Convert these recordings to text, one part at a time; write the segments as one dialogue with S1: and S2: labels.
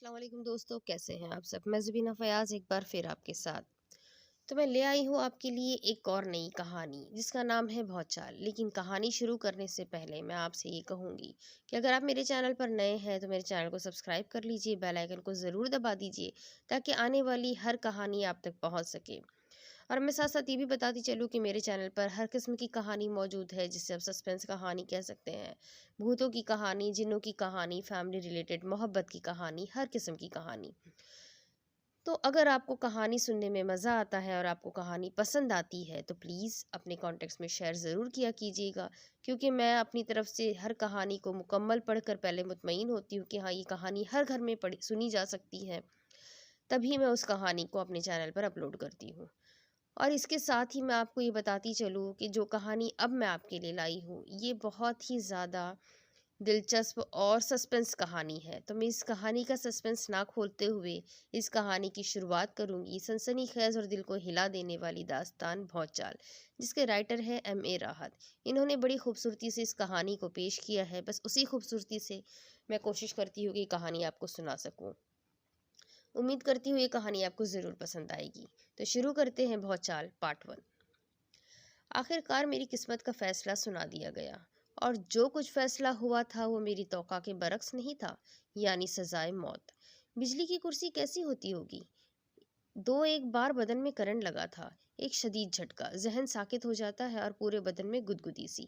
S1: السلام علیکم دوستو، کیسے ہیں آپ سب؟ میں زبینہ فیاض ایک بار پھر آپ کے ساتھ تو میں لے آئی ہوں آپ کے لیے ایک اور نئی کہانی جس کا نام ہے بھوت چال۔ لیکن کہانی شروع کرنے سے پہلے میں آپ سے یہ کہوں گی کہ اگر آپ میرے چینل پر نئے ہیں تو میرے چینل کو سبسکرائب کر لیجئے، بیل آئیکن کو ضرور دبا دیجئے تاکہ آنے والی ہر کہانی آپ تک پہنچ سکے۔ اور میں ساتھ ساتھ یہ بھی بتاتی چلوں کہ میرے چینل پر ہر قسم کی کہانی موجود ہے، جسے آپ سسپینس کہانی کہہ سکتے ہیں، بھوتوں کی کہانی، جنوں کی کہانی، فیملی ریلیٹڈ، محبت کی کہانی، ہر قسم کی کہانی۔ تو اگر آپ کو کہانی سننے میں مزہ آتا ہے اور آپ کو کہانی پسند آتی ہے تو پلیز اپنے کانٹیکٹس میں شیئر ضرور کیا کیجیے گا، کیونکہ میں اپنی طرف سے ہر کہانی کو مکمل پڑھ کر پہلے مطمئن ہوتی ہوں کہ ہاں یہ کہانی ہر گھر میں سنی جا سکتی ہے، تبھی میں اس کہانی کو اپنے چینل پر اپلوڈ کرتی ہوں۔ اور اس کے ساتھ ہی میں آپ کو یہ بتاتی چلوں کہ جو کہانی اب میں آپ کے لیے لائی ہوں یہ بہت ہی زیادہ دلچسپ اور سسپنس کہانی ہے۔ تو میں اس کہانی کا سسپنس نہ کھولتے ہوئے اس کہانی کی شروعات کروں گی، سنسنی خیز اور دل کو ہلا دینے والی داستان بھوت چال، جس کے رائٹر ہے ایم اے راحت۔ انہوں نے بڑی خوبصورتی سے اس کہانی کو پیش کیا ہے، بس اسی خوبصورتی سے میں کوشش کرتی ہوں کہ یہ کہانی آپ کو سنا سکوں۔ امید کرتی ہوں یہ کہانی آپ کو ضرور پسند آئے گی۔ تو شروع کرتے ہیں بھوت چال پارٹ 1۔ آخر کار میری قسمت کا فیصلہ سنا دیا گیا، اور جو کچھ فیصلہ ہوا تھا وہ میری توقع کے برعکس نہیں تھا، یعنی سزائے موت۔ بجلی کی کرسی کیسی ہوتی ہوگی؟ ایک بار بدن میں کرنٹ لگا تھا، ایک شدید جھٹکا، ذہن ساکت ہو جاتا ہے اور پورے بدن میں گدگدی سی۔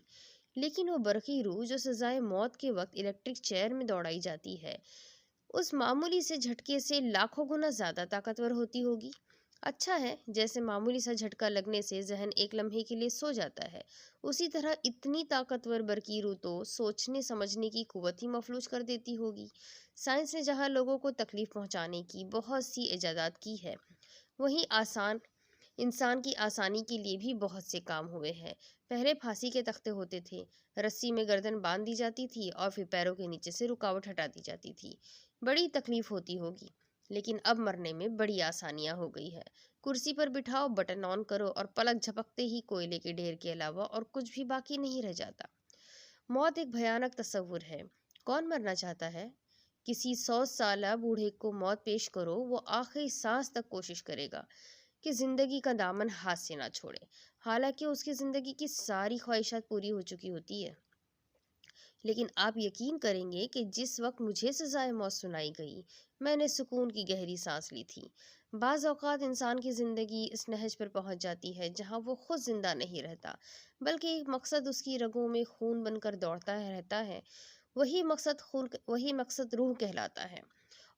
S1: لیکن وہ برقی روح جو سزائے موت کے وقت الیکٹرک چیئر میں دوڑائی جاتی ہے، اس معمولی سے جھٹکے سے لاکھوں گنا زیادہ طاقتور ہوتی ہوگی۔ اچھا ہے، جیسے معمولی سا جھٹکا لگنے سے ذہن ایک لمحے کے لیے سو جاتا ہے، اسی طرح اتنی طاقتور برقی روح تو سوچنے سمجھنے کی قوت ہی مفلوج کر دیتی ہوگی۔ سائنس نے جہاں لوگوں کو تکلیف پہنچانے کی بہت سی ایجادات کی ہے، وہیں انسان کی آسانی کے لیے بھی بہت سے کام ہوئے ہیں۔ پہلے پھانسی کے تختے ہوتے تھے، رسی میں گردن باندھ دی جاتی تھی اور پھر پیروں کے نیچے سے رکاوٹ ہٹا دی جاتی تھی۔ بڑی تکلیف ہوتی ہوگی، لیکن اب مرنے میں بڑی آسانیاں ہو گئی ہے۔ کرسی پر بٹھاؤ، بٹن آن کرو اور پلک جھپکتے ہی کوئلے کے ڈھیر کے علاوہ اور کچھ بھی باقی نہیں رہ جاتا۔ موت ایک بھیانک تصور ہے۔ کون مرنا چاہتا ہے؟ کسی 100 سالہ بوڑھے کو موت پیش کرو، وہ آخری سانس تک کوشش کرے گا کہ زندگی کا دامن ہاتھ سے نہ چھوڑے، حالانکہ اس کی زندگی کی ساری خواہشات پوری ہو چکی ہوتی ہے۔ لیکن آپ یقین کریں گے کہ جس وقت مجھے سزائے موت سنائی گئی، میں نے سکون کی گہری سانس لی تھی۔ بعض اوقات انسان کی زندگی اس نہج پر پہنچ جاتی ہے جہاں وہ خود زندہ نہیں رہتا، بلکہ ایک مقصد اس کی رگوں میں خون بن کر دوڑتا رہتا ہے۔ وہی مقصد روح کہلاتا ہے،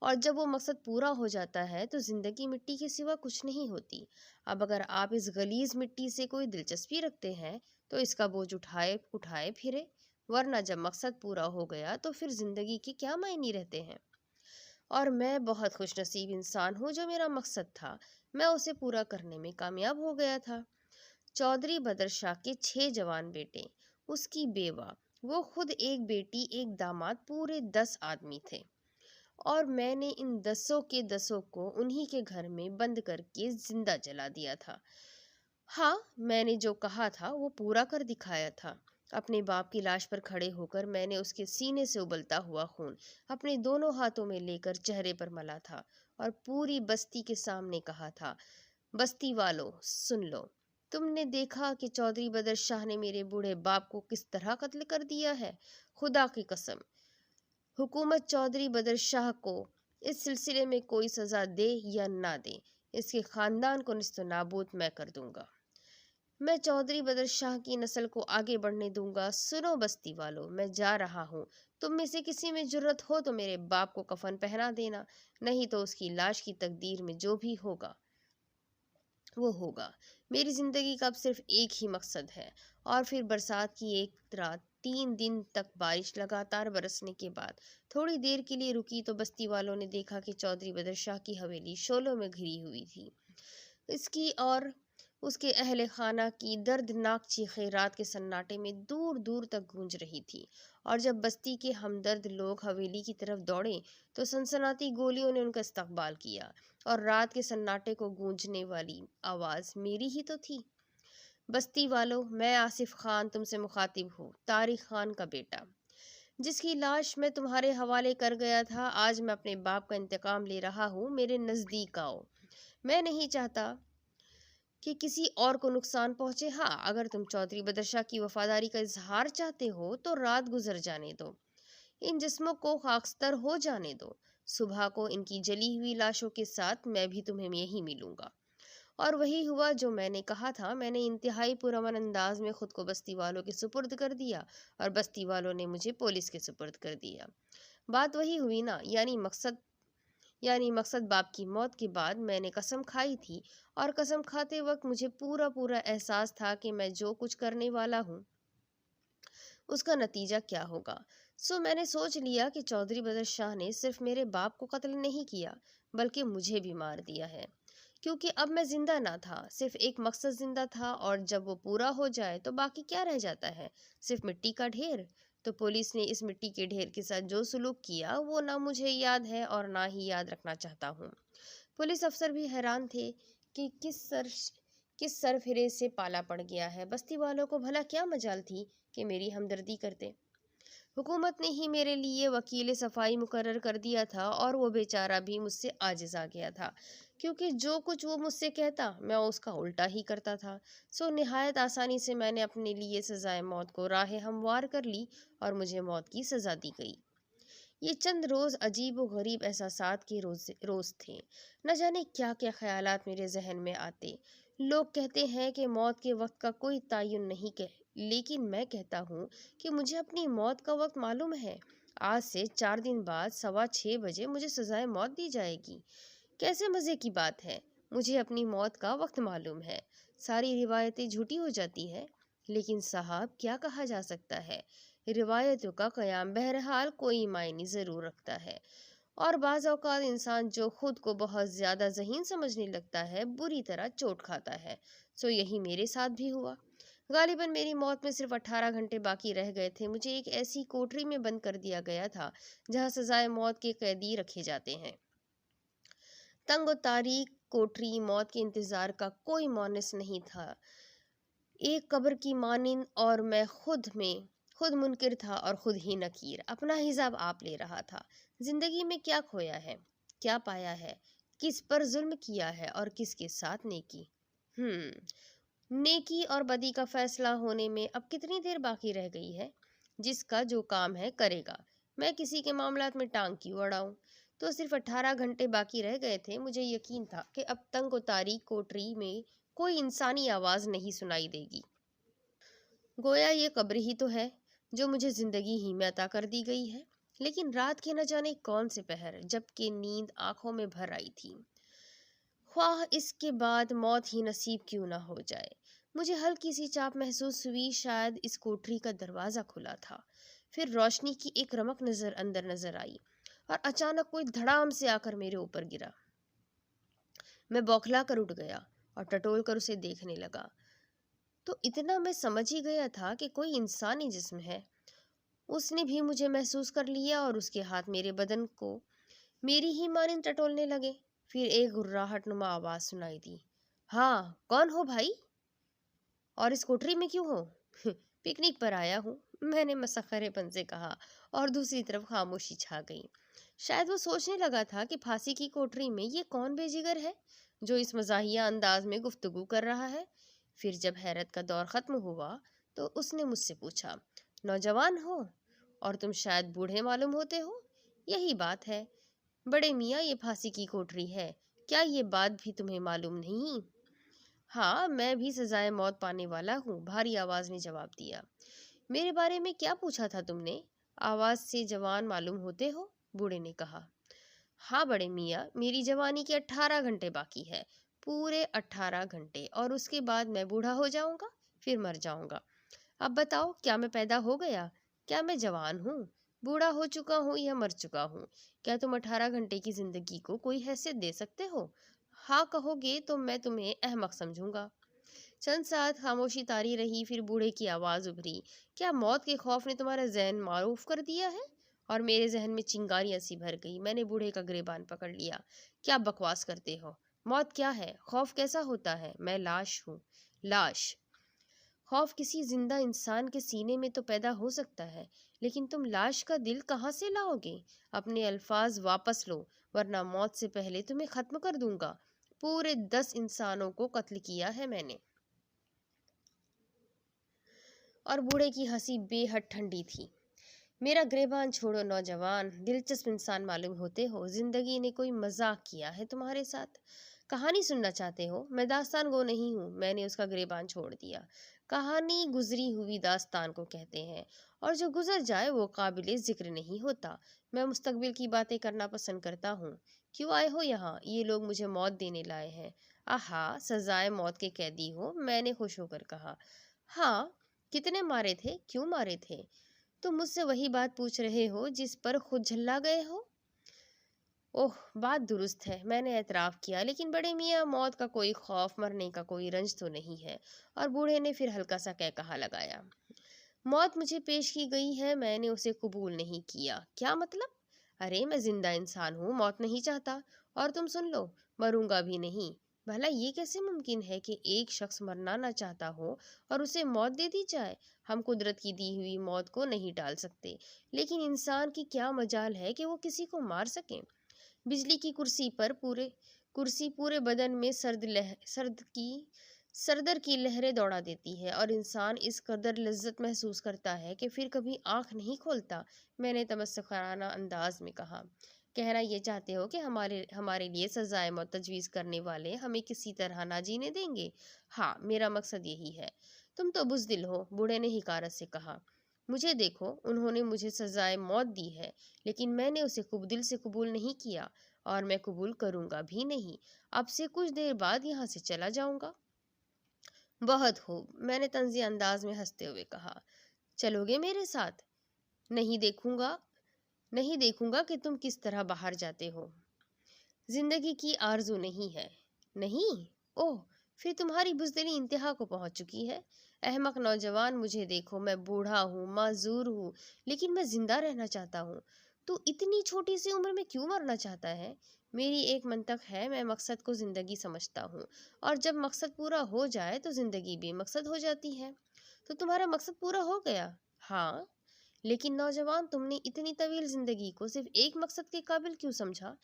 S1: اور جب وہ مقصد پورا ہو جاتا ہے تو زندگی مٹی کے سوا کچھ نہیں ہوتی۔ اب اگر آپ اس غلیظ مٹی سے کوئی دلچسپی رکھتے ہیں تو اس کا بوجھ اٹھائے پھرے، ورنہ جب مقصد پورا ہو گیا تو پھر زندگی کے کیا معنی رہتے ہیں؟ اور میں بہت خوش نصیب انسان ہوں جو میرا مقصد تھا، میں اسے پورا کرنے میں کامیاب ہو گیا تھا۔ چودھری بدر شاہ کے 6 جوان بیٹے، اس کی بیوہ، وہ خود ایک بیٹی، ایک داماد، پورے 10 آدمی تھے، اور میں نے ان 10 کے 10 کو انہی کے گھر میں بند کر کے زندہ جلا دیا تھا۔ ہاں، میں نے جو کہا تھا وہ پورا کر دکھایا تھا۔ اپنے باپ کی لاش پر کھڑے ہو کر میں نے اس کے سینے سے ابلتا ہوا خون اپنے دونوں ہاتھوں میں لے کر چہرے پر ملا تھا، اور پوری بستی کے سامنے کہا تھا، بستی والو سن لو، تم نے دیکھا کہ چودھری بدر شاہ نے میرے بوڑھے باپ کو کس طرح قتل کر دیا ہے۔ خدا کی قسم، حکومت چودھری بدر شاہ کو اس سلسلے میں کوئی سزا دے یا نہ دے، اس کے خاندان کو نیست و نابود میں کر دوں گا۔ میں چودھری بدر شاہ کی نسل کو آگے بڑھنے دوں گا۔ سنو بستی والو، میں جا رہا ہوں، تم میں سے کسی میں جرت ہو تو میرے باپ کو کفن پہنا دینا، نہیں تو اس کی لاش کی تقدیر میں جو بھی ہوگا وہ ہوگا۔ میری زندگی کا اب صرف ایک ہی مقصد ہے۔ اور پھر برسات کی ایک رات 3 دن تک بارش لگاتار برسنے کے بعد تھوڑی دیر کے لیے رکی تو بستی والوں نے دیکھا کہ چودھری بدر شاہ کی حویلی شعلوں میں گھری ہوئی تھی۔ اس کی اور اس کے اہل خانہ کی دردناک چیخیں رات کے سناٹے میں دور دور تک گونج رہی تھی، اور جب بستی کے ہمدرد لوگ حویلی کی طرف دوڑے تو سنسناتی گولیوں نے ان کا استقبال کیا، اور رات کے سناٹے کو گونجنے والی آواز میری ہی تو تھی۔ بستی والو، میں آصف خان تم سے مخاطب ہوں، طارق خان کا بیٹا۔ جس کی لاش میں تمہارے حوالے کر گیا تھا، آج میں اپنے باپ کا انتقام لے رہا ہوں، میرے نزدیک آؤ۔ میں نہیں چاہتا کہ کسی اور کو نقصان پہنچے۔ ہاں، اگر تم چودھری بدرشاہ کی وفاداری کا اظہار چاہتے ہو تو رات گزر جانے دو، ان جسموں کو خاکستر ہو جانے دو، صبح کو ان کی جلی ہوئی لاشوں کے ساتھ میں بھی تمہیں یہی ملوں گا۔ اور وہی ہوا جو میں نے کہا تھا۔ میں نے انتہائی پرامن انداز میں خود کو بستی والوں کے سپرد کر دیا اور بستی والوں نے مجھے پولیس کے سپرد کر دیا۔ بات وہی ہوئی نا، یعنی مقصد باپ کی موت کے بعد میں نے قسم کھائی تھی، اور قسم کھاتے وقت مجھے پورا احساس تھا کہ میں جو کچھ کرنے والا ہوں اس کا نتیجہ کیا ہوگا۔ سو میں نے سوچ لیا کہ چودھری بدر شاہ نے صرف میرے باپ کو قتل نہیں کیا بلکہ مجھے بھی مار دیا ہے، کیونکہ اب میں زندہ نہ تھا، صرف ایک مقصد زندہ تھا، اور جب وہ پورا ہو جائے تو باقی کیا رہ جاتا ہے؟ صرف مٹی کا ڈھیر۔ تو پولیس نے اس مٹی کے ڈھیر کے ساتھ جو سلوک کیا وہ نہ مجھے یاد ہے اور نہ ہی یاد رکھنا چاہتا ہوں۔ پولیس افسر بھی حیران تھے کہ کس سرفرے سے پالا پڑ گیا ہے۔ بستی والوں کو بھلا کیا مجال تھی کہ میری ہمدردی کرتے؟ حکومت نے ہی میرے لیے وکیل صفائی مقرر کر دیا تھا، اور وہ بیچارہ بھی مجھ سے عاجز آ گیا تھا، کیونکہ جو کچھ وہ مجھ سے کہتا میں اس کا الٹا ہی کرتا تھا۔ سو نہایت آسانی سے میں نے اپنے لیے سزائے موت کو راہ ہموار کر لی اور مجھے موت کی سزا دی گئی۔ یہ چند روز عجیب و غریب احساسات کے روز تھے۔ نہ جانے کیا کیا خیالات میرے ذہن میں آتے۔ لوگ کہتے ہیں کہ موت کے وقت کا کوئی تعین نہیں لیکن میں کہتا ہوں کہ مجھے اپنی موت کا وقت معلوم ہے۔ آج سے 4 دن بعد 6:15 بجے مجھے سزائے موت دی جائے گی۔ کیسے مزے کی بات ہے، مجھے اپنی موت کا وقت معلوم ہے۔ ساری روایتیں جھوٹی ہو جاتی ہیں، لیکن صاحب کیا کہا جا سکتا ہے، روایتوں کا قیام بہرحال کوئی معنی ضرور رکھتا ہے، اور بعض اوقات انسان جو خود کو بہت زیادہ ذہین سمجھنے لگتا ہے بری طرح چوٹ کھاتا ہے۔ سو یہی میرے ساتھ بھی ہوا۔ غالباً میری موت میں صرف 18 گھنٹے باقی رہ گئے تھے۔ مجھے ایک ایسی کوٹری میں بند کر دیا گیا تھا جہاں سزائے موت کے قیدی رکھے جاتے ہیں۔ تنگ و تاریک کوٹری، موت کے انتظار کا کوئی مونس نہیں تھا، ایک قبر کی مانند، اور میں خود منکر تھا اور خود ہی نکیر۔ اپنا حساب آپ لے رہا تھا۔ زندگی میں کیا کھویا ہے، کیا پایا ہے، کس پر ظلم کیا ہے اور کس کے ساتھ نیکی۔ نیکی اور بدی کا فیصلہ ہونے میں اب کتنی دیر باقی رہ گئی ہے؟ جس کا جو کام ہے کرے گا، میں کسی کے معاملات میں ٹانگ کیوں اڑاؤں؟ تو صرف 18 گھنٹے باقی رہ گئے تھے۔ مجھے یقین تھا کہ اب تنگ و تاریک کوٹری میں کوئی انسانی آواز نہیں سنائی دے گی، گویا یہ قبر ہی تو ہے جو مجھے زندگی ہی میں عطا کر دی گئی ہے۔ لیکن رات کے نہ جانے کون سے پہر، جب کہ نیند آنکھوں میں بھر آئی تھی، خواہ اس کے بعد موت ہی نصیب کیوں نہ ہو جائے، مجھے ہلکی سی چاپ محسوس ہوئی، شاید اس کوٹری کا دروازہ کھلا تھا۔ پھر روشنی کی ایک رمق اندر نظر آئی، اور اچانک کوئی دھڑام سے آ کر میرے اوپر گرا۔ میں بوکھلا کر اٹھ گیا اور ٹٹول کر اسے دیکھنے لگا، تو اتنا میں سمجھ ہی گیا تھا کہ کوئی انسانی جسم ہے۔ اس نے بھی مجھے محسوس کر لیا اور اس کے ہاتھ میرے بدن کو میری ہی مانند ٹٹولنے لگے۔ پھر ایک گھرراہٹ نما آواز سنائی دی، ہاں کون ہو بھائی، اور اس کوٹری میں کیوں ہو؟ پکنک پر آیا ہوں، میں نے مسخرے پن سے کہا، اور دوسری طرف خاموشی چھا گئی۔ شاید وہ سوچنے لگا تھا کہ پھانسی کی کوٹری میں یہ کون بے جگر ہے جو اس مزاحیہ انداز میں گفتگو کر رہا ہے۔ پھر جب حیرت کا دور ختم ہوا تو اس نے مجھ سے پوچھا، نوجوان ہو اور تم شاید بوڑھے معلوم ہوتے ہو؟ یہی بات ہے بڑے میاں، یہ پھانسی کی کوٹری ہے، کیا یہ بات بھی تمہیں معلوم نہیں؟ ہاں، میں بھی سزائے موت پانے والا ہوں، بھاری آواز نے جواب دیا۔ میرے بارے میں کیا پوچھا تھا تم نے؟ آواز سے جوان معلوم ہوتے ہو، بوڑھے نے کہا۔ ہاں بڑے میاں، میری جوانی کے 18 گھنٹے باقی ہے، پورے 18 گھنٹے، اور اس کے بعد میں بوڑھا ہو جاؤں گا، پھر مر جاؤں گا۔ اب بتاؤ، کیا میں پیدا ہو گیا؟ کیا میں جوان ہوں، بوڑھا ہو چکا ہوں یا مر چکا ہوں؟ کیا تم 18 گھنٹے کی زندگی کو کوئی حیثیت دے سکتے ہو؟ ہاں کہو گے تو میں تمہیں احمق سمجھوں گا۔ چند ساتھ خاموشی طاری رہی، پھر بوڑھے کی آواز ابھری، کیا موت کے خوف نے تمہارا ذہن معروف کر دیا ہے؟ اور میرے ذہن میں چنگاریاں سی بھر گئی۔ میں نے بوڑھے کا گریبان پکڑ لیا، کیا بکواس کرتے ہو؟ موت کیا ہے؟ خوف کیسا ہوتا ہے؟ میں لاش ہوں، لاش۔ خوف کسی زندہ انسان کے سینے میں تو پیدا ہو سکتا ہے، لیکن تم لاش کا دل کہاں سے لاؤ گے؟ اپنے الفاظ واپس لو ورنہ موت سے پہلے تمہیں ختم کر دوں گا۔ پورے 10 انسانوں کو قتل کیا ہے میں نے۔ اور بوڑھے کی ہنسی بے حد ٹھنڈی تھی۔ میرا گریبان چھوڑو نوجوان، دلچسپ انسان معلوم ہوتے ہو۔ زندگی نے کوئی مذاق کیا ہے تمہارے ساتھ؟ کہانی سننا چاہتے ہو؟ میں داستان گو نہیں ہوں۔ میں نے اس کا گریبان چھوڑ دیا۔ کہانی گزری ہوئی داستان کو کہتے ہیں، اور جو گزر جائے وہ قابل ذکر نہیں ہوتا۔ میں مستقبل کی باتیں کرنا پسند کرتا ہوں۔ کیوں آئے ہو یہاں؟ یہ لوگ مجھے موت دینے لائے ہیں۔ آہا، سزائے موت کے قیدی ہو؟ میں نے خوش ہو کر کہا۔ ہاں۔ کتنے مارے تھے؟ کیوں مارے تھے؟ تم مجھ سے وہی بات پوچھ رہے ہو جس پر خود جھلا گئے ہو؟ اوہ، بات درست ہے، میں نے اعتراف کیا، لیکن بڑے میاں موت کا کوئی خوف، مرنے کا کوئی رنج تو نہیں ہے۔ اور بوڑھے نے پھر ہلکا سا کہا لگایا۔ موت مجھے پیش کی گئی ہے، میں نے اسے قبول نہیں کیا۔ کیا مطلب؟ ارے میں زندہ انسان ہوں، موت نہیں چاہتا۔ اور تم سن لو، مروں گا بھی نہیں۔ بھلا یہ کیسے ممکن ہے کہ ایک شخص مرنا نہ چاہتا ہو اور اسے موت دے دی جائے؟ ہم قدرت کی دی ہوئی موت کو نہیں ٹال سکتے، لیکن انسان کی کیا مجال ہے کہ وہ کسی کو مار سکے؟ بجلی کی کرسی پورے بدن میں سردر کی لہریں دوڑا دیتی ہے، اور انسان اس قدر لذت محسوس کرتا ہے کہ پھر کبھی آنکھ نہیں کھولتا۔ میں نے تمسخرانہ انداز میں کہا۔ کہنا یہ چاہتے ہو کہ ہمارے لیے سزائے موت تجویز کرنے والے ہمیں کسی طرح نہ جینے دیں گے؟ ہاں، میرا مقصد یہی ہے۔ تم تو بزدل ہو، بوڑھے نے حقارت سے کہا۔ مجھے دیکھو، انہوں نے مجھے سزائے موت دی ہے، لیکن میں نے اسے دل سے قبول نہیں کیا، اور میں قبول کروں گا بھی نہیں۔ اب سے کچھ دیر بعد یہاں سے چلا جاؤں گا۔ بہت خوب، میں نے طنزی انداز میں ہنستے ہوئے کہا۔ چلو گے میرے ساتھ؟ نہیں دیکھوں گا کہ تم کس طرح باہر جاتے ہو۔ زندگی کی آرزو نہیں ہے۔ نہیں؟ اوہ، پھر تمہاری بزدلی انتہا کو پہنچ چکی ہے۔ احمق نوجوان، مجھے دیکھو، میں بوڑھا ہوں، معذور ہوں، لیکن میں زندہ رہنا چاہتا ہوں۔ تو اتنی چھوٹی سی عمر میں کیوں مرنا چاہتا ہے؟ میری ایک منطق ہے، میں مقصد کو زندگی سمجھتا ہوں، اور جب مقصد پورا ہو جائے تو زندگی بے مقصد ہو جاتی ہے۔ تو تمہارا مقصد پورا ہو گیا؟ ہاں۔ لیکن نوجوان، تم نے اتنی طویل زندگی کو صرف ایک مقصد کے قابل کیوں سمجھا؟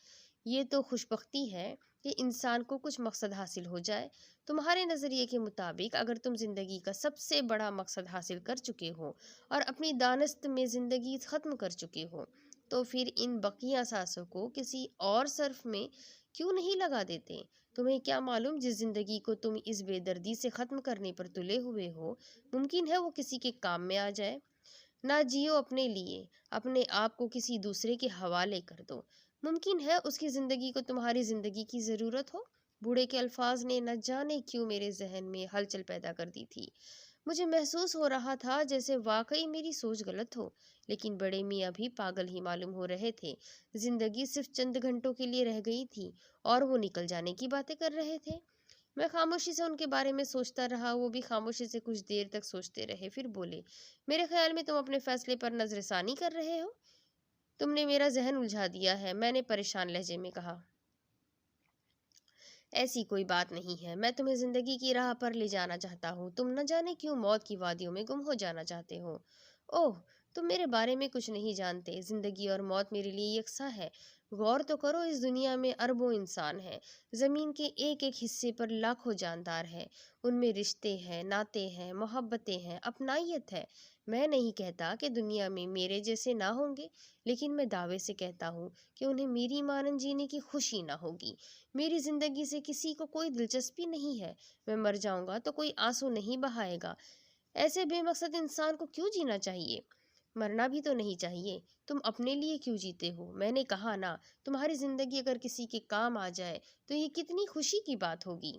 S1: یہ تو خوش بختی ہے کہ انسان کو کچھ مقصد حاصل ہو جائے۔ تمہارے نظریے کے مطابق اگر تم زندگی کا سب سے بڑا مقصد حاصل کر چکے ہو اور اپنی دانست میں زندگی ختم کر چکے ہو، تو پھر ان بقیہ سانسوں کو کسی اور صرف میں کیوں نہیں لگا دیتے؟ تمہیں کیا معلوم جس زندگی کو تم اس بے دردی سے ختم کرنے پر تلے ہوئے ہو، ممکن ہے وہ کسی کے کام میں آ جائے؟ نہ جیو اپنے لیے، اپنے آپ کو کسی دوسرے کے حوالے کر دو۔ ممکن ہے اس کی زندگی کو تمہاری زندگی کی ضرورت ہو۔ بوڑھے کے الفاظ نے نہ جانے کیوں میرے ذہن میں ہلچل پیدا کر دی تھی۔ مجھے محسوس ہو رہا تھا جیسے واقعی میری سوچ غلط ہو، لیکن بڑے میاں بھی پاگل ہی معلوم ہو رہے تھے۔ زندگی صرف چند گھنٹوں کے لیے رہ گئی تھی اور وہ نکل جانے کی باتیں کر رہے تھے۔ میں خاموشی سے ان کے بارے میں سوچتا رہا، وہ بھی خاموشی سے کچھ دیر تک سوچتے رہے، پھر بولے، میرے خیال میں تم اپنے فیصلے پر نظر ثانی کر رہے ہو۔ تم نے میرا ذہن الجھا دیا ہے، میں نے پریشان لہجے میں کہا۔ ایسی کوئی بات نہیں ہے، میں تمہیں زندگی کی راہ پر لے جانا چاہتا ہوں، تم نہ جانے کیوں موت کی وادیوں میں گم ہو جانا چاہتے ہو۔ اوہ، تم میرے بارے میں کچھ نہیں جانتے، زندگی اور موت میرے لیے یکساں ہے۔ غور تو کرو، اس دنیا میں اربوں انسان ہیں، زمین کے ایک ایک حصے پر لاکھوں جاندار ہیں، ان میں رشتے ہیں، ناطے ہیں، محبتیں ہیں، اپنائیت ہے۔ میں نہیں کہتا کہ دنیا میں میرے جیسے نہ ہوں گے، لیکن میں دعوے سے کہتا ہوں کہ انہیں میری مانند جینے کی خوشی نہ ہوگی۔ میری زندگی سے کسی کو کوئی دلچسپی نہیں ہے، میں مر جاؤں گا تو کوئی آنسو نہیں بہائے گا۔ ایسے بے مقصد انسان کو کیوں جینا چاہیے؟ مرنا بھی تو نہیں چاہیے۔ تم اپنے لیے کیوں جیتے ہو؟ میں نے کہا نا، تمہاری زندگی اگر کسی کے کام آ جائے تو یہ کتنی خوشی کی بات ہوگی۔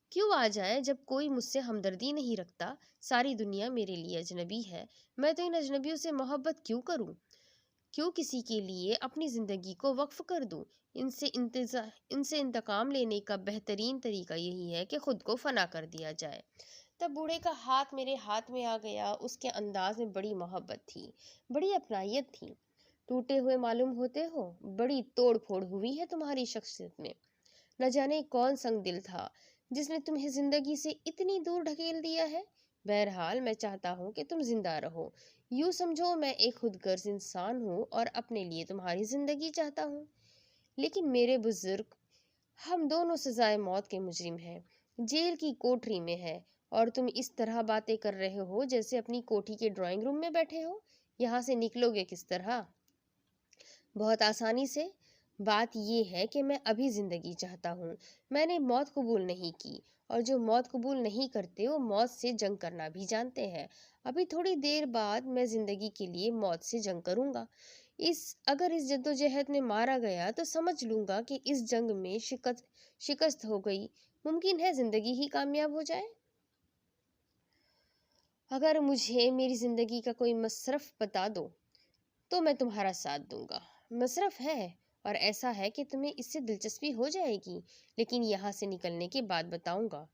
S1: کیوں آ جائے جب کوئی مجھ سے ہمدردی نہیں رکھتا؟ ساری دنیا میرے لیے اجنبی ہے، میں تو ان اجنبیوں سے محبت کیوں کروں؟ کیوں کسی کے لیے اپنی زندگی کو وقف کر دوں؟ ان سے انتقام لینے کا بہترین طریقہ یہی ہے کہ خود کو فنا کر دیا جائے۔ تب بوڑھے کا ہاتھ میرے ہاتھ میں آ گیا، اس کے انداز میں بڑی محبت تھی، بڑی اپنائیت تھی۔ ٹوٹے ہوئے معلوم ہوتے ہو، بڑی توڑ پھوڑ ہوئی ہے تمہاری شخصیت میں۔ نہ جانے کون سنگ دل تھا جس نے تمہیں زندگی سے اتنی دور ڈھکیل دیا ہے۔ بہرحال میں چاہتا ہوں کہ تم زندہ رہو، یوں سمجھو میں ایک خود غرض انسان ہوں اور اپنے لیے تمہاری زندگی چاہتا ہوں، لیکن میرے بزرگ، ہم دونوں سزائے موت کے مجرم ہیں، جیل کی کوٹری میں ہے، اور تم اس طرح باتیں کر رہے ہو جیسے اپنی کوٹھی کے ڈرائنگ روم میں بیٹھے ہو۔ یہاں سے نکلو گے کس طرح؟ بہت آسانی سے۔ بات یہ ہے کہ میں ابھی زندگی چاہتا ہوں، میں نے موت قبول نہیں کی، اور جو موت قبول نہیں کرتے وہ موت سے جنگ کرنا بھی جانتے ہیں۔ ابھی تھوڑی دیر بعد میں زندگی کے لیے موت سے جنگ کروں گا۔ اگر اس جدوجہد میں مارا گیا تو سمجھ لوں گا کہ اس جنگ میں شکست ہو گئی، ممکن ہے زندگی ہی کامیاب ہو جائے۔ اگر مجھے میری زندگی کا کوئی مصرف بتا دو تو میں تمہارا ساتھ دوں گا۔ مصرف ہے، اور ایسا ہے کہ تمہیں اس سے دلچسپی ہو جائے گی، لیکن یہاں سے نکلنے کے بعد بتاؤں گا۔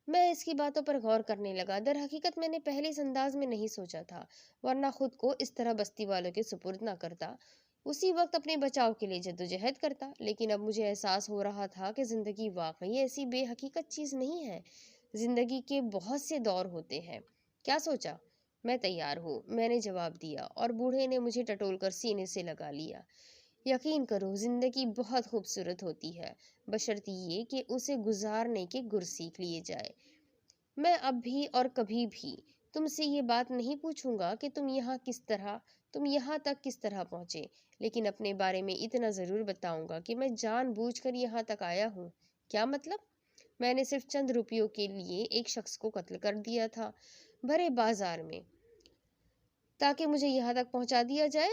S1: میں اس کی باتوں پر غور کرنے لگا۔ در حقیقت میں نے پہلے اس انداز میں نہیں سوچا تھا، ورنہ خود کو اس طرح بستی والوں کے سپرد نہ کرتا، اسی وقت اپنے بچاؤ کے لیے جدوجہد کرتا۔ لیکن اب مجھے احساس ہو رہا تھا کہ زندگی واقعی ایسی بے حقیقت چیز نہیں ہے۔ زندگی کے بہت سے دور ہوتے ہیں۔ کیا سوچا؟ میں تیار ہوں، میں نے جواب دیا، اور بوڑھے نے مجھے ٹٹول کر سینے سے لگا لیا۔ یقین کرو، زندگی بہت خوبصورت ہوتی ہے، بشرطیہ یہ کہ اسے گزارنے کے گر سیکھ لیے جائے۔ میں اب بھی اور کبھی بھی تم سے یہ بات نہیں پوچھوں گا کہ تم یہاں تک کس طرح پہنچے، لیکن اپنے بارے میں اتنا ضرور بتاؤں گا کہ میں جان بوجھ کر یہاں تک آیا ہوں۔ کیا مطلب؟ میں نے صرف چند روپیوں کے لیے ایک شخص کو قتل کر دیا تھا، بھرے بازار میں، تاکہ مجھے یہاں تک پہنچا دیا جائے۔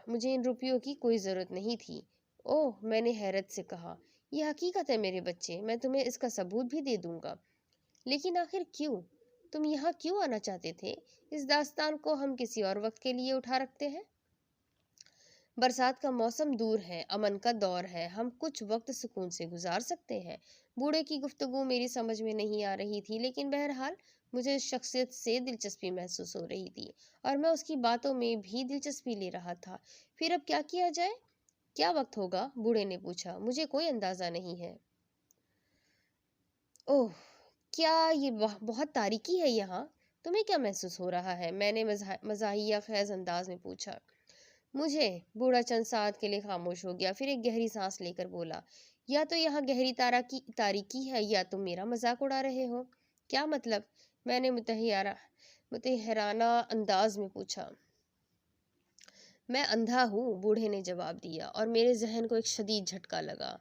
S1: مجھے ان روپیوں کی کوئی ضرورت نہیں تھی۔ اوہ، میں نے حیرت سے کہا، یہ حقیقت ہے میرے بچے، میں تمہیں اس کا ثبوت بھی دے دوں گا۔ لیکن آخر کیوں؟ تم یہاں کیوں آنا چاہتے تھے؟ اس داستان کو ہم کسی اور وقت کے لیے اٹھا رکھتے ہیں۔ برسات کا موسم دور ہے، امن کا دور ہے، ہم کچھ وقت سکون سے گزار سکتے ہیں۔ بوڑھے کی گفتگو میری سمجھ میں نہیں آ رہی تھی، لیکن بہرحال مجھے اس شخصیت سے دلچسپی محسوس ہو رہی تھی، اور میں اس کی باتوں میں بھی دلچسپی لے رہا تھا۔ پھر اب کیا کیا جائے؟ کیا وقت ہوگا؟ بوڑھے نے پوچھا۔ مجھے کوئی اندازہ نہیں ہے۔ اوہ، کیا یہ بہت تاریکی ہے یہاں؟ تمہیں کیا محسوس ہو رہا ہے؟ میں نے مزاحیہ خیز انداز میں پوچھا۔ بوڑھا چند ساتھ کے لیے خاموش ہو گیا، پھر ایک گہری سانس لے کر بولا، یا تو یہاں گہری تاریکی ہے، یا تم میرا مذاق اڑا رہے ہو۔ کیا مطلب؟ میں نے متحرانہ انداز میں پوچھا۔ میں اندھا ہوں، بوڑھے نے جواب دیا، اور میرے ذہن کو ایک شدید جھٹکا لگا۔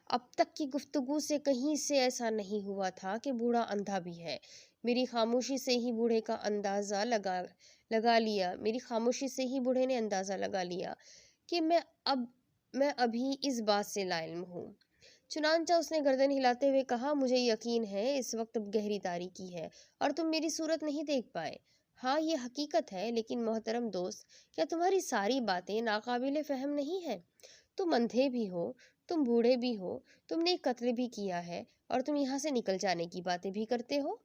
S1: اب تک کی گفتگو سے کہیں سے ایسا نہیں ہوا تھا کہ بوڑھا اندھا بھی ہے۔ میری خاموشی سے ہی بوڑھے نے اندازہ لگا لیا کہ میں ابھی اس بات سے لا علم ہوں۔ چنانچہ اس نے گردن ہلاتے ہوئے کہا، مجھے یقین ہے اس وقت گہری تاریکی ہے اور تم میری صورت نہیں دیکھ پائے۔ ہاں، یہ حقیقت ہے، لیکن محترم دوست، کیا تمہاری ساری باتیں ناقابل فہم نہیں ہیں؟ تم اندھے بھی ہو، تم بوڑھے بھی ہو، تم نے ایک قتل بھی کیا ہے، اور تم یہاں سے نکل جانے کی باتیں بھی کرتے ہو۔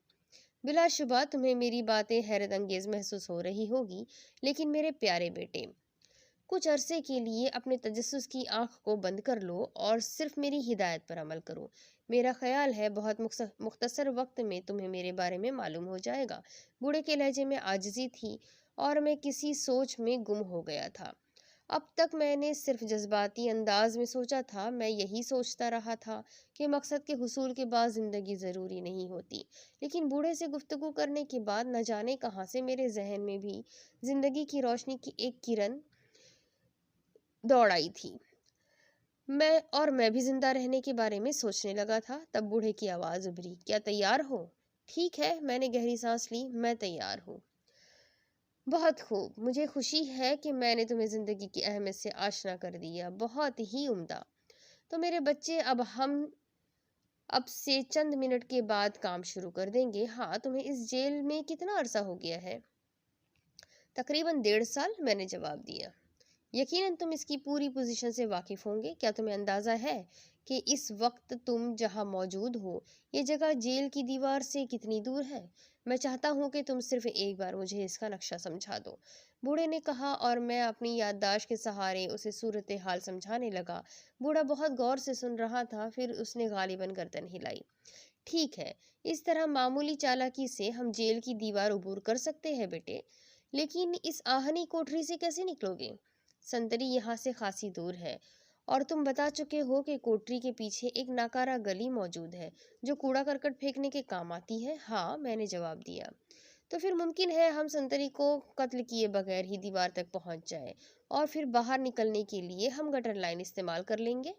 S1: بلا شبہ تمہیں میری باتیں حیرت انگیز محسوس ہو رہی ہوگی، لیکن میرے پیارے بیٹے، کچھ عرصے کے لیے اپنے تجسس کی آنکھ کو بند کر لو اور صرف میری ہدایت پر عمل کرو۔ میرا خیال ہے بہت مختصر وقت میں تمہیں میرے بارے میں معلوم ہو جائے گا۔ بوڑھے کے لہجے میں عاجزی تھی، اور میں کسی سوچ میں گم ہو گیا تھا۔ اب تک میں نے صرف جذباتی انداز میں سوچا تھا، میں یہی سوچتا رہا تھا کہ مقصد کے حصول کے بعد زندگی ضروری نہیں ہوتی، لیکن بوڑھے سے گفتگو کرنے کے بعد نہ جانے کہاں سے میرے ذہن میں بھی زندگی کی روشنی کی ایک کرن دوڑ آئی تھی۔ میں بھی زندہ رہنے کے بارے میں سوچنے لگا تھا۔ تب بوڑھے کی آواز ابھری، کیا تیار ہو؟ ٹھیک ہے، میں نے گہری سانس لی، میں تیار ہوں۔ بہت خوب، مجھے خوشی ہے کہ میں نے تمہیں زندگی کی اہمیت سے آشنا کر دیا۔ بہت ہی عمدہ۔ تو میرے بچے، ہم اب سے چند منٹ کے بعد کام شروع کر دیں گے۔ ہاں، تمہیں اس جیل میں کتنا عرصہ ہو گیا ہے؟ تقریباً 1.5 سال، میں نے جواب دیا۔ یقیناً تم اس کی پوری پوزیشن سے واقف ہوں گے۔ کیا تمہیں اندازہ ہے کہ اس وقت تم جہاں موجود ہو، یہ جگہ جیل کی دیوار سے کتنی دور ہے؟ میں چاہتا ہوں کہ تم صرف ایک بار مجھے اس کا نقشہ سمجھا دو، بوڑھے نے کہا، اور میں اپنی یادداشت کے سہارے اسے صورتحال سمجھانے لگا۔ بوڑھا بہت غور سے سن رہا تھا، پھر اس نے غالباً گردن ہلائی۔ ٹھیک ہے، اس طرح معمولی چالاکی سے ہم جیل کی دیوار عبور کر سکتے ہیں بیٹے، لیکن اس آہنی کوٹری سے کیسے نکلو گے؟ سنتری یہاں سے خاصی دور ہے، اور تم بتا چکے ہو کہ کوٹری کے پیچھے ایک ناکارہ گلی موجود ہے جو کوڑا کرکٹ پھینکنے کے کام آتی ہے۔ ہاں، میں نے جواب دیا۔ تو پھر ممکن ہے ہم سنتری کو قتل کیے بغیر ہی دیوار تک پہنچ جائیں، اور پھر باہر نکلنے کے لیے ہم گٹر لائن استعمال کر لیں گے،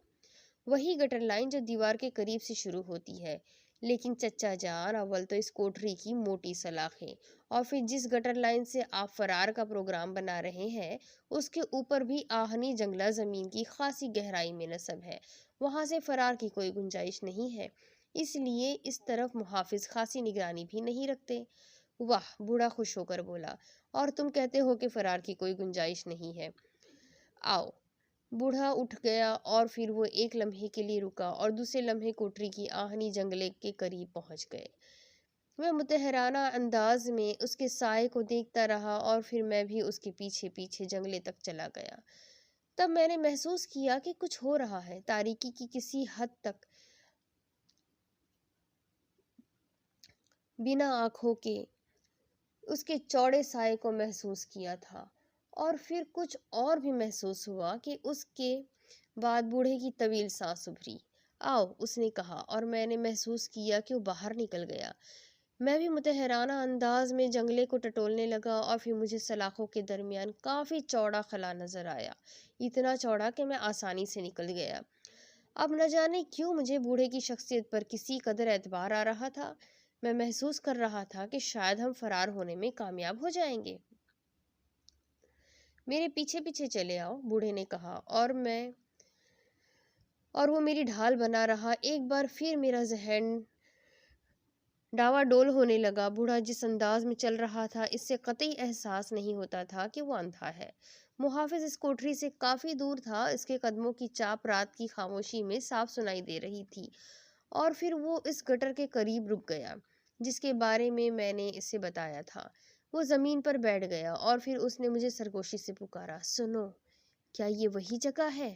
S1: وہی گٹر لائن جو دیوار کے قریب سے شروع ہوتی ہے۔ لیکن چچا جان، اول تو اس کوٹری کی موٹی سلاخیں، اور پھر جس گٹر لائن سے آپ فرار کا پروگرام بنا رہے ہیں اس کے اوپر بھی آہنی جنگلہ زمین کی خاصی گہرائی میں نصب ہے، وہاں سے فرار کی کوئی گنجائش نہیں ہے، اس لیے اس طرف محافظ خاصی نگرانی بھی نہیں رکھتے۔ واہ، بوڑھا خوش ہو کر بولا، اور تم کہتے ہو کہ فرار کی کوئی گنجائش نہیں ہے؟ آؤ۔ بوڑھا اٹھ گیا، اور پھر وہ ایک لمحے کے لیے رکا اور دوسرے لمحے کوٹری کی آہنی جنگلے کے قریب پہنچ گئے۔ میں متحرانہ انداز میں اس کے سائے کو دیکھتا رہا، اور پھر میں بھی اس کے پیچھے پیچھے جنگلے تک چلا گیا۔ تب میں نے محسوس کیا کہ کچھ ہو رہا ہے، تاریکی کی کسی حد تک بنا آنکھوں کے اس کے چوڑے سائے کو محسوس کیا تھا، اور پھر کچھ اور بھی محسوس ہوا کہ اس کے بعد بوڑھے کی طویل سانس ابھری۔ آؤ، اس نے کہا، اور میں نے محسوس کیا کہ وہ باہر نکل گیا۔ میں بھی متحرانہ انداز میں جنگلے کو ٹٹولنے لگا، اور پھر مجھے سلاخوں کے درمیان کافی چوڑا خلا نظر آیا، اتنا چوڑا کہ میں آسانی سے نکل گیا۔ اب نہ جانے کیوں مجھے بوڑھے کی شخصیت پر کسی قدر اعتبار آ رہا تھا، میں محسوس کر رہا تھا کہ شاید ہم فرار ہونے میں کامیاب ہو جائیں گے۔ میرے پیچھے پیچھے چلے آؤ، بوڑھے نے کہا، اور وہ میری ڈھال بنا رہا۔ ایک بار پھر میرا ذہن ڈاوا ڈول ہونے لگا۔ بوڑھا جس انداز میں چل رہا تھا اس سے قطعی احساس نہیں ہوتا تھا کہ وہ اندھا ہے۔ محافظ اس کوٹری سے کافی دور تھا، اس کے قدموں کی چاپ رات کی خاموشی میں صاف سنائی دے رہی تھی، اور پھر وہ اس گٹر کے قریب رک گیا جس کے بارے میں نے اسے بتایا تھا۔ وہ زمین پر بیٹھ گیا، اور پھر اس نے مجھے سرگوشی سے پکارا، سنو، کیا یہ وہی جگہ ہے؟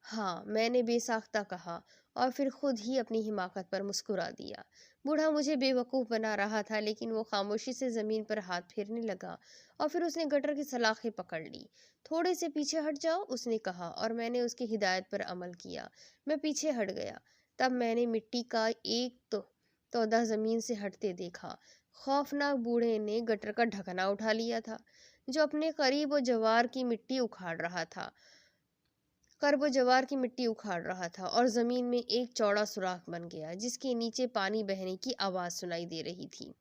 S1: ہاں، میں نے بے ساختہ کہا، اور پھر خود ہی اپنی حماقت پر مسکرا دیا۔ بوڑھا مجھے بے وقوف بنا رہا تھا، لیکن وہ خاموشی سے زمین پر ہاتھ پھیرنے لگا، اور پھر اس نے گٹر کی سلاخیں پکڑ لی۔ تھوڑے سے پیچھے ہٹ جاؤ، اس نے کہا، اور میں نے اس کی ہدایت پر عمل کیا۔ میں پیچھے ہٹ گیا۔ تب میں نے مٹی کا ایک تودہ زمین سے ہٹتے دیکھا۔ خوفناک بوڑھے نے گٹر کا ڈھکنا اٹھا لیا تھا، جو اپنے قریب و جوار کی مٹی اکھاڑ رہا تھا، اور زمین میں ایک چوڑا سوراخ بن گیا جس کے نیچے پانی بہنے کی آواز سنائی دے رہی تھی۔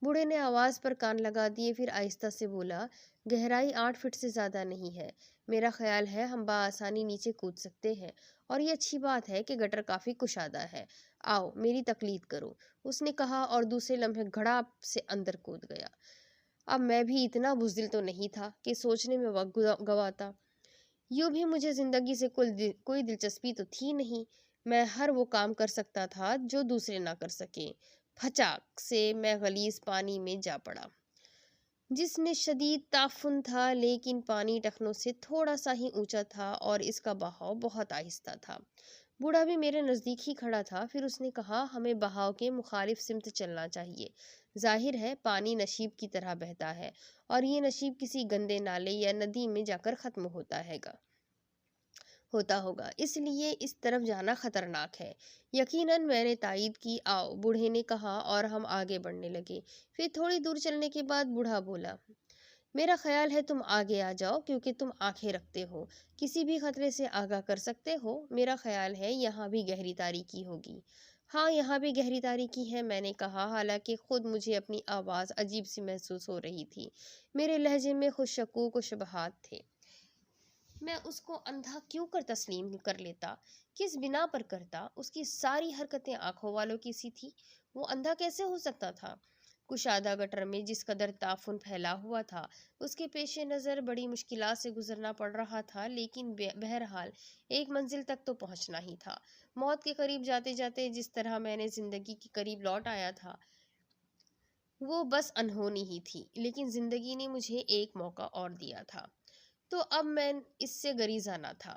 S1: بوڑھے نے آواز پر کان لگا دیے، پھر آہستہ سے بولا، گہرائی 8 فٹ سے زیادہ نہیں ہے، میرا خیال ہے ہم بآسانی نیچے کود سکتے ہیں، اور یہ اچھی بات ہے کہ گٹر کافی کشادہ ہے۔ آؤ، میری تقلید کرو، اس نے کہا، اور دوسرے لمحے گھڑاپ سے اندر کود گیا۔ اب میں بھی اتنا بزدل تو نہیں تھا کہ سوچنے میں وقت گواتا۔ یوں بھی مجھے زندگی سے کوئی دلچسپی تو تھی نہیں، میں ہر وہ کام کر سکتا تھا جو دوسرے نہ کر سکیں۔ پھچاک سے میں غلیظ پانی میں جا پڑا، جس میں شدید تعفن تھا، لیکن پانی ٹخنوں سے تھوڑا سا ہی اونچا تھا، اور اس کا بہاؤ بہت آہستہ تھا۔ بوڑھا بھی میرے نزدیک ہی کھڑا تھا۔ پھر اس نے کہا، ہمیں بہاؤ کے مخالف سمت چلنا چاہیے۔ ظاہر ہے پانی نشیب کی طرح بہتا ہے، اور یہ نشیب کسی گندے نالے یا ندی میں جا کر ختم ہوتا ہوگا، اس لیے اس طرف جانا خطرناک ہے۔ یقیناً، میں نے تائید کی۔ آؤ، بوڑھے نے کہا، اور ہم آگے بڑھنے لگے۔ پھر تھوڑی دور چلنے کے بعد بوڑھا بولا، میرا خیال ہے تم آگے آ جاؤ، کیونکہ تم آنکھیں رکھتے ہو، کسی بھی خطرے سے آگاہ کر سکتے ہو۔ میرا خیال ہے یہاں بھی گہری تاریکی ہوگی۔ ہاں، یہاں بھی گہری تاریکی ہے، میں نے کہا، حالانکہ خود مجھے اپنی آواز عجیب سی محسوس ہو رہی تھی۔ میرے لہجے میں خود شکوک و شبہات تھے۔ میں اس کو اندھا کیوں کر تسلیم کر لیتا؟ کس بنا پر کرتا؟ اس کی ساری حرکتیں آنکھوں والوں کی سی تھی، وہ اندھا کیسے ہو سکتا تھا؟ کشادہ گٹر میں جس قدر تعفن پھیلا ہوا تھا، اس کے پیش نظر بڑی مشکلات سے گزرنا پڑ رہا تھا، لیکن بہرحال ایک منزل تک تو پہنچنا ہی تھا۔ موت کے قریب جاتے جاتے جس طرح میں نے زندگی کے قریب لوٹ آیا تھا، وہ بس انہونی ہی تھی، لیکن زندگی نے مجھے ایک موقع اور دیا تھا، تو اب میں اس سے گریزاں نہ تھا۔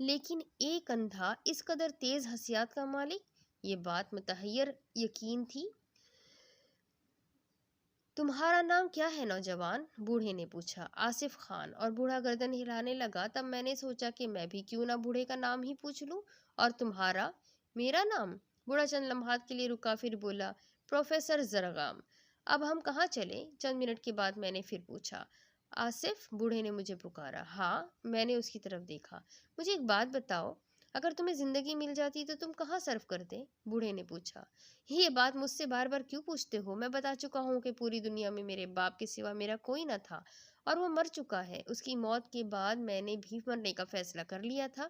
S1: لیکن ایک اندھا اس قدر تیز حسیات کا مالک؟ یہ بات متحیر یقین تھی۔ تمہارا نام کیا ہے نوجوان؟ بوڑھے نے پوچھا۔ آصف خان۔ اور بوڑھا گردن ہلانے لگا۔ تب میں نے سوچا کہ میں بھی کیوں نہ بوڑھے کا نام ہی پوچھ لوں۔ اور تمہارا؟ میرا نام؟ بوڑھا چند لمحات کے لیے رکا، پھر بولا، پروفیسر زرغام۔ اب ہم کہاں چلیں؟ چند منٹ کے بعد میں نے پھر پوچھا۔ آصف؟ بوڑھے نے مجھے پکارا۔ ہاں، میں نے اس کی طرف دیکھا۔ مجھے ایک بات بتاؤ، اگر تمہیں زندگی مل جاتی تو تم کہاں صرف کرتے؟ بوڑھے نے پوچھا۔ یہ بات مجھ سے بار بار کیوں پوچھتے ہو؟ میں بتا چکا ہوں کہ پوری دنیا میں میرے باپ کے سوا میرا کوئی نہ تھا، اور وہ مر چکا ہے۔ اس کی موت کے بعد میں نے بھی مرنے کا فیصلہ کر لیا تھا،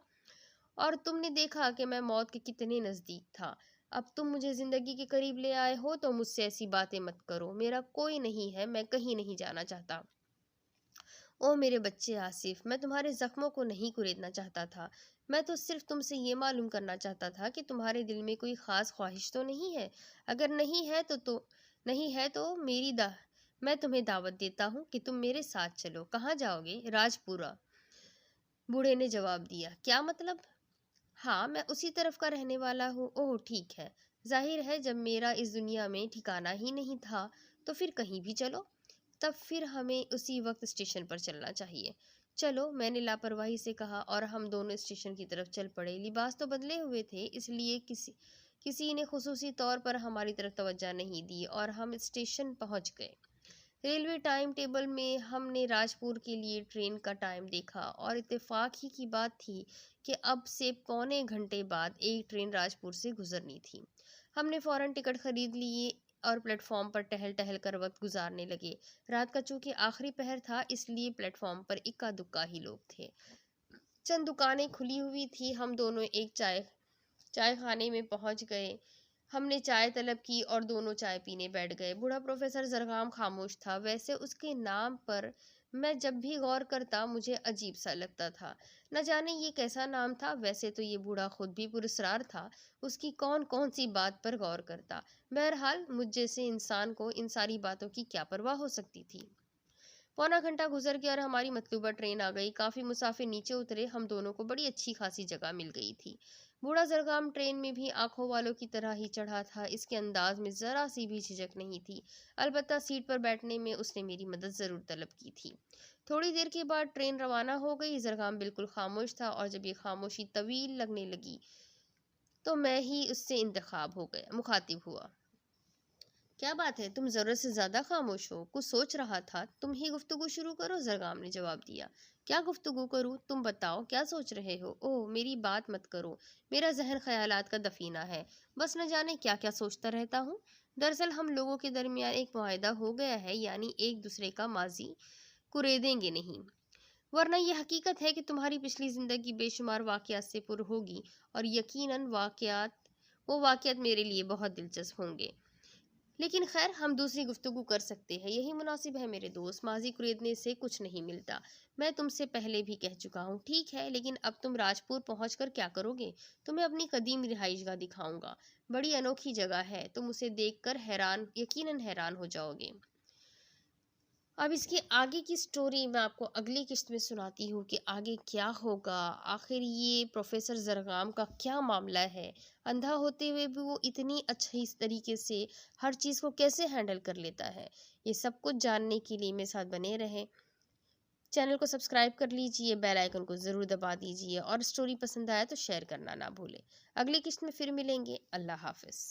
S1: اور تم نے دیکھا کہ میں موت کے کتنے نزدیک تھا۔ اب تم مجھے زندگی کے قریب لے آئے ہو تو مجھ سے ایسی باتیں مت کرو۔ میرا کوئی نہیں ہے، میں کہیں نہیں جانا چاہتا۔ او میرے بچے آصف، میں تمہارے زخموں کو نہیں کریدنا چاہتا تھا۔ میں تو صرف تم سے یہ معلوم کرنا چاہتا تھا کہ تمہارے دل میں کوئی خاص خواہش تو نہیں ہے۔ اگر نہیں ہے تو میں تمہیں دعوت دیتا ہوں کہ تم میرے ساتھ چلو۔ کہاں جاؤ گے؟ راجپورہ، بوڑھے نے جواب دیا۔ کیا مطلب؟ ہاں، میں اسی طرف کا رہنے والا ہوں۔ اوہ ٹھیک ہے، ظاہر ہے جب میرا اس دنیا میں ٹھکانہ ہی نہیں تھا تو پھر کہیں بھی چلو۔ تب پھر ہمیں اسی وقت اسٹیشن پر چلنا چاہیے۔ چلو، میں نے لاپرواہی سے کہا، اور ہم دونوں اسٹیشن کی طرف چل پڑے۔ لباس تو بدلے ہوئے تھے، اس لیے کسی نے خصوصی طور پر ہماری طرف توجہ نہیں دی، اور ہم اسٹیشن پہنچ گئے۔ ریلوے ٹائم ٹیبل میں ہم نے راجپور کے لیے ٹرین کا ٹائم دیکھا، اور اتفاق ہی کی بات تھی کہ اب سے پونے گھنٹے بعد ایک ٹرین راجپور سے گزرنی تھی۔ ہم نے فوراً ٹکٹ خرید لیے اور پلیٹ فارم پر ٹہل ٹہل کر وقت گزارنے لگے۔ رات کا چونکہ آخری پہر تھا، اس لیے پلیٹ فارم پر اکا دکا ہی لوگ تھے۔ چند دکانیں کھلی ہوئی تھی۔ ہم دونوں ایک چائے خانے میں پہنچ گئے۔ ہم نے چائے طلب کی اور دونوں چائے پینے بیٹھ گئے۔ بوڑھا پروفیسر زرغام خاموش تھا۔ ویسے اس کے نام پر میں جب بھی غور کرتا مجھے عجیب سا لگتا تھا۔ نہ جانے یہ کیسا نام تھا۔ ویسے تو یہ بوڑھا خود بھی پراسرار تھا، اس کی کون سی بات پر غور کرتا۔ بہرحال مجھ جیسے انسان کو ان ساری باتوں کی کیا پرواہ ہو سکتی تھی۔ پونا گھنٹہ گزر گیا اور ہماری مطلوبہ ٹرین آ گئی۔ کافی مسافر نیچے اترے۔ ہم دونوں کو بڑی اچھی خاصی جگہ مل گئی تھی۔ بوڑھا زرغام ٹرین میں بھی آنکھوں والوں کی طرح ہی چڑھا تھا۔ اس کے انداز میں ذرا سی بھی جھجک نہیں تھی، البتہ سیٹ پر بیٹھنے میں اس نے میری مدد ضرور طلب کی تھی۔ تھوڑی دیر کے بعد ٹرین روانہ ہو گئی۔ زرغام بالکل خاموش تھا، اور جب یہ خاموشی طویل لگنے لگی تو میں ہی اس سے مخاطب ہوا۔ کیا بات ہے، تم ضرورت سے زیادہ خاموش ہو؟ کچھ سوچ رہا تھا۔ تم ہی گفتگو شروع کرو، زرغام نے جواب دیا۔ کیا گفتگو کروں؟ تم بتاؤ، کیا سوچ رہے ہو؟ اوہ، میری بات مت کرو، میرا ذہن خیالات کا دفینہ ہے، بس نہ جانے کیا کیا سوچتا رہتا ہوں۔ دراصل ہم لوگوں کے درمیان ایک معاہدہ ہو گیا ہے، یعنی ایک دوسرے کا ماضی کریدیں گے نہیں، ورنہ یہ حقیقت ہے کہ تمہاری پچھلی زندگی بے شمار واقعات سے پر ہوگی، اور یقیناً وہ واقعات میرے لیے بہت دلچسپ ہوں گے۔ لیکن خیر، ہم دوسری گفتگو کر سکتے ہیں، یہی مناسب ہے میرے دوست۔ ماضی کریدنے سے کچھ نہیں ملتا، میں تم سے پہلے بھی کہہ چکا ہوں۔ ٹھیک ہے، لیکن اب تم راجپور پہنچ کر کیا کرو گے؟ تمہیں اپنی قدیم رہائش گاہ دکھاؤں گا، بڑی انوکھی جگہ ہے، تم اسے دیکھ کر یقیناً حیران ہو جاؤ گے۔ اب اس کے آگے کی سٹوری میں آپ کو اگلی قسط میں سناتی ہوں کہ آگے کیا ہوگا، آخر یہ پروفیسر زرغام کا کیا معاملہ ہے، اندھا ہوتے ہوئے بھی وہ اتنی اچھی طریقے سے ہر چیز کو کیسے ہینڈل کر لیتا ہے۔ یہ سب کچھ جاننے کے لیے میرے ساتھ بنے رہیں۔ چینل کو سبسکرائب کر لیجئے، بیل آئیکن کو ضرور دبا دیجئے، اور سٹوری پسند آیا تو شیئر کرنا نہ بھولیں۔ اگلی قسط میں پھر ملیں گے۔ اللہ حافظ۔